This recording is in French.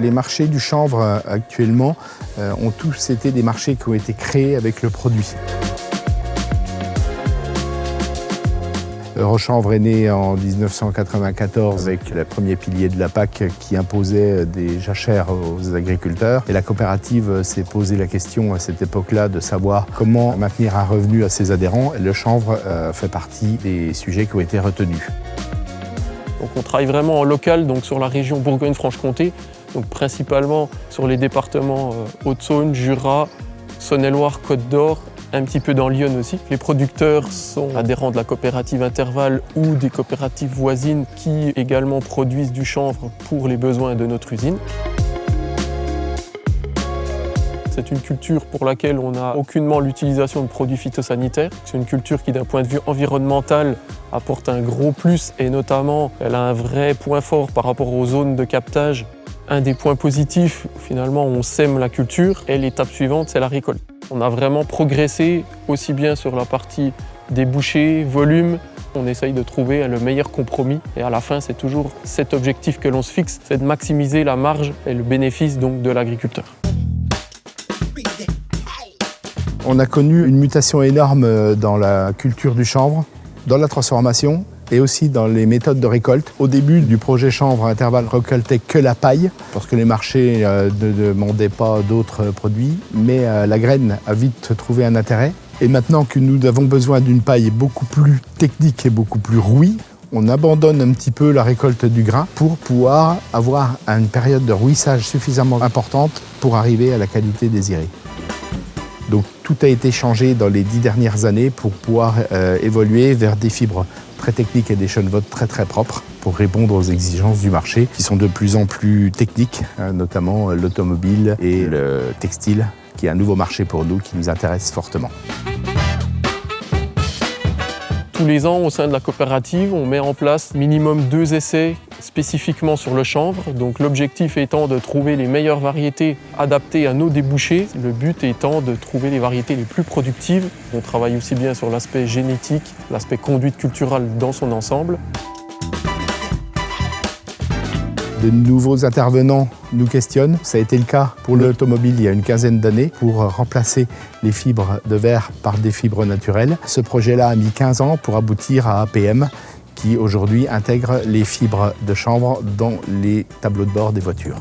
Les marchés du chanvre actuellement ont tous été des marchés qui ont été créés avec le produit. Eurochanvre est né en 1994 avec le premier pilier de la PAC qui imposait des jachères aux agriculteurs. Et la coopérative s'est posé la question à cette époque-là de savoir comment maintenir un revenu à ses adhérents. Et le chanvre fait partie des sujets qui ont été retenus. Donc on travaille vraiment en local, donc sur la région Bourgogne-Franche-Comté, donc principalement sur les départements Haute-Saône, Jura, Saône-et-Loire, Côte-d'Or, un petit peu dans l'Yonne aussi. Les producteurs sont adhérents de la coopérative Interval ou des coopératives voisines qui également produisent du chanvre pour les besoins de notre usine. C'est une culture pour laquelle on n'a aucunement l'utilisation de produits phytosanitaires. C'est une culture qui, d'un point de vue environnemental, apporte un gros plus et notamment, elle a un vrai point fort par rapport aux zones de captage. Un des points positifs, finalement, on sème la culture et l'étape suivante, c'est la récolte. On a vraiment progressé aussi bien sur la partie débouchés, volume. On essaye de trouver le meilleur compromis et à la fin, c'est toujours cet objectif que l'on se fixe, c'est de maximiser la marge et le bénéfice donc de l'agriculteur. On a connu une mutation énorme dans la culture du chanvre, dans la transformation et aussi dans les méthodes de récolte. Au début du projet chanvre, Interval récoltait que la paille parce que les marchés ne demandaient pas d'autres produits, mais la graine a vite trouvé un intérêt. Et maintenant que nous avons besoin d'une paille beaucoup plus technique et beaucoup plus rouille, on abandonne un petit peu la récolte du grain pour pouvoir avoir une période de rouissage suffisamment importante pour arriver à la qualité désirée. Donc tout a été changé dans les 10 dernières années pour pouvoir évoluer vers des fibres très techniques et des chènevottes très propres pour répondre aux exigences du marché qui sont de plus en plus techniques, notamment l'automobile et le textile, qui est un nouveau marché pour nous qui nous intéresse fortement. Tous les ans, au sein de la coopérative, on met en place minimum 2 essais spécifiquement sur le chanvre. Donc l'objectif étant de trouver les meilleures variétés adaptées à nos débouchés. Le but étant de trouver les variétés les plus productives. On travaille aussi bien sur l'aspect génétique, l'aspect conduite culturelle dans son ensemble. De nouveaux intervenants nous questionnent. Ça a été le cas pour l'automobile il y a une quinzaine d'années pour remplacer les fibres de verre par des fibres naturelles. Ce projet-là a mis 15 ans pour aboutir à APM qui aujourd'hui intègre les fibres de chanvre dans les tableaux de bord des voitures.